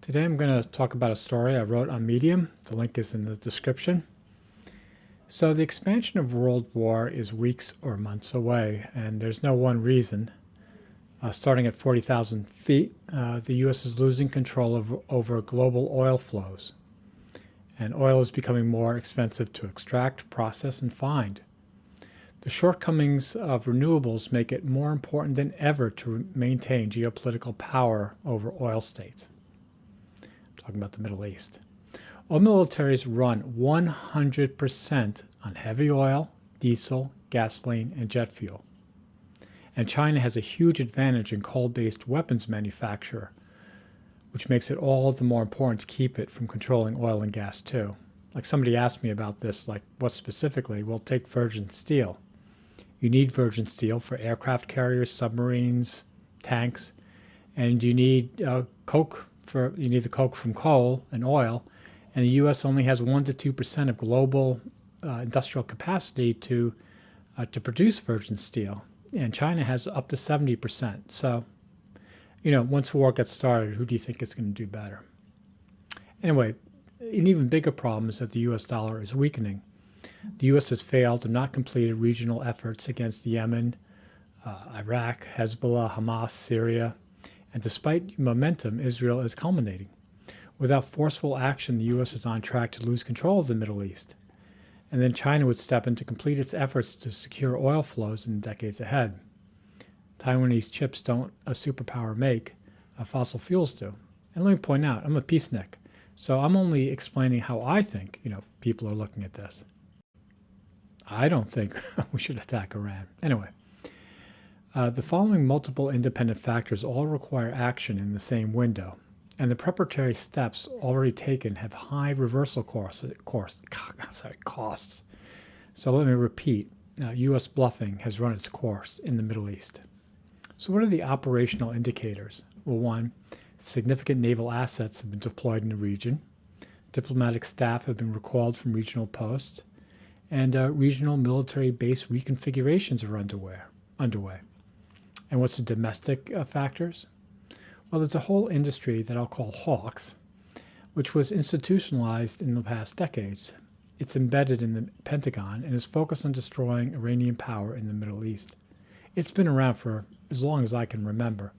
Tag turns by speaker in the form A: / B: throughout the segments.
A: Today I'm going to talk about a story I wrote on Medium. The link is in the description. So the expansion of world war is weeks or months away, and there's no one reason. Starting at 40,000 feet, the U.S. is losing control over global oil flows. And oil is becoming more expensive to extract, process, and find. The shortcomings of renewables make it more important than ever to maintain geopolitical power over oil states. Talking about the Middle East. Oil militaries run 100% on heavy oil, diesel, gasoline, and jet fuel. And China has a huge advantage in coal-based weapons manufacture, which makes it all the more important to keep it from controlling oil and gas too. Like somebody asked me about this, like what specifically? Well, take virgin steel. You need virgin steel for aircraft carriers, submarines, tanks, and you need coke. You need the coke from coal and oil, and the U.S. only has 1 to 2% of global industrial capacity to produce virgin steel, and China has up to 70%. So, once war gets started, who do you think is going to do better? Anyway, an even bigger problem is that the U.S. dollar is weakening. The U.S. has failed and not completed regional efforts against Yemen, Iraq, Hezbollah, Hamas, Syria. And despite momentum, Israel is culminating. Without forceful action, the U.S. is on track to lose control of the Middle East. And then China would step in to complete its efforts to secure oil flows in the decades ahead. Taiwanese chips don't a superpower make, fossil fuels do. And let me point out, I'm a peacenik, so I'm only explaining how I think, people are looking at this. I don't think we should attack Iran. Anyway. The following multiple independent factors all require action in the same window, and the preparatory steps already taken have high reversal costs. So let me repeat, U.S. bluffing has run its course in the Middle East. So what are the operational indicators? Well, one, significant naval assets have been deployed in the region, diplomatic staff have been recalled from regional posts, and regional military base reconfigurations are underway. And what's the domestic factors? Well, there's a whole industry that I'll call hawks, which was institutionalized in the past decades. It's embedded in the Pentagon and is focused on destroying Iranian power in the Middle East. It's been around for as long as I can remember.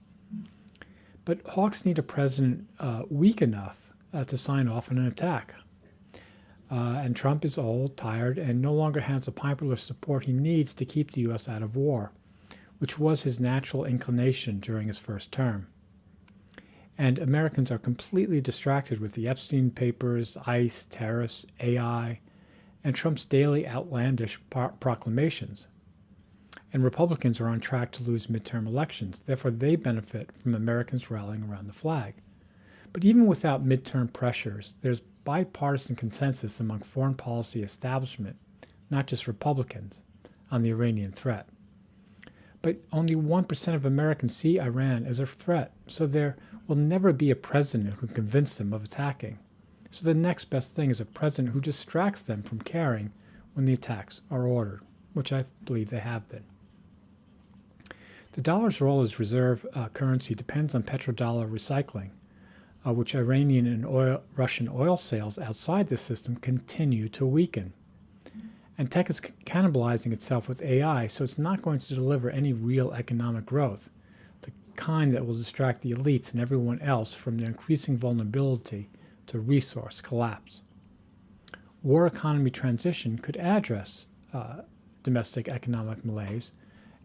A: But hawks need a president weak enough to sign off on an attack. And Trump is old, tired, and no longer has the popular support he needs to keep the U.S. out of war, which was his natural inclination during his first term. And Americans are completely distracted with the Epstein papers, ICE, tariffs, AI, and Trump's daily outlandish proclamations. And Republicans are on track to lose midterm elections. Therefore, they benefit from Americans rallying around the flag. But even without midterm pressures, there's bipartisan consensus among foreign policy establishment, not just Republicans, on the Iranian threat. But only 1% of Americans see Iran as a threat, so there will never be a president who can convince them of attacking. So the next best thing is a president who distracts them from caring when the attacks are ordered, which I believe they have been. The dollar's role as reserve currency depends on petrodollar recycling, which Iranian and Russian oil sales outside the system continue to weaken. And tech is cannibalizing itself with AI, so it's not going to deliver any real economic growth, the kind that will distract the elites and everyone else from their increasing vulnerability to resource collapse. War economy transition could address domestic economic malaise,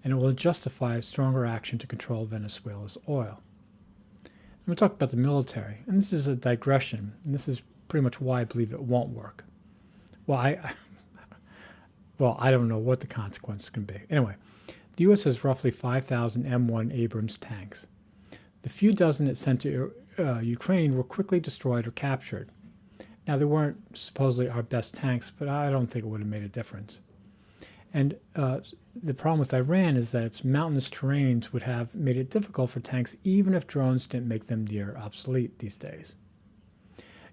A: and it will justify stronger action to control Venezuela's oil. Let me talk about the military, and this is a digression, and this is pretty much why I believe it won't work. Well, I don't know what the consequences can be. Anyway, the U.S. has roughly 5,000 M1 Abrams tanks. The few dozen it sent to Ukraine were quickly destroyed or captured. Now, they weren't supposedly our best tanks, but I don't think it would have made a difference. And the problem with Iran is that its mountainous terrains would have made it difficult for tanks even if drones didn't make them near obsolete these days.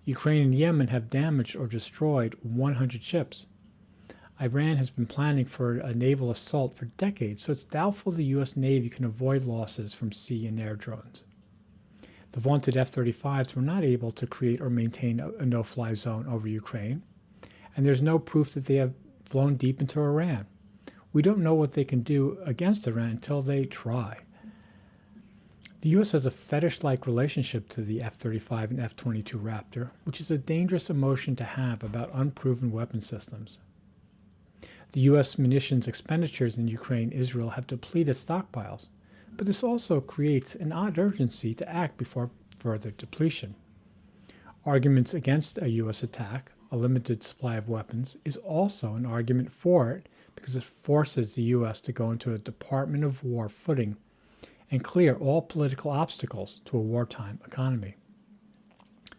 A: Ukraine and Yemen have damaged or destroyed 100 ships. Iran has been planning for a naval assault for decades, so it's doubtful the U.S. Navy can avoid losses from sea and air drones. The vaunted F-35s were not able to create or maintain a no-fly zone over Ukraine, and there's no proof that they have flown deep into Iran. We don't know what they can do against Iran until they try. The U.S. has a fetish-like relationship to the F-35 and F-22 Raptor, which is a dangerous emotion to have about unproven weapon systems. The U.S. munitions expenditures in Ukraine and Israel have depleted stockpiles, but this also creates an odd urgency to act before further depletion. Arguments against a U.S. attack, a limited supply of weapons, is also an argument for it because it forces the U.S. to go into a Department of War footing and clear all political obstacles to a wartime economy.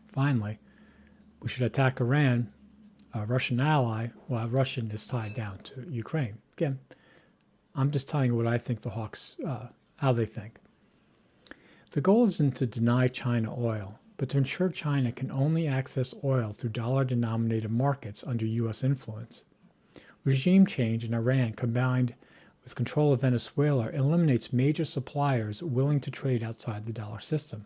A: Finally, we should attack Iran, a Russian ally, while Russia is tied down to Ukraine. Again, I'm just telling you what I think the Hawks, how they think. The goal isn't to deny China oil, but to ensure China can only access oil through dollar-denominated markets under U.S. influence. Regime change in Iran combined with control of Venezuela eliminates major suppliers willing to trade outside the dollar system.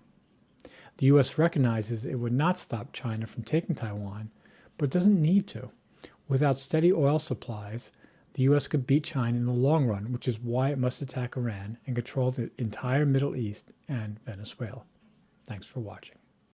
A: The U.S. recognizes it would not stop China from taking Taiwan, but doesn't need to. Without steady oil supplies, the U.S. could beat China in the long run, which is why it must attack Iran and control the entire Middle East and Venezuela. Thanks for watching.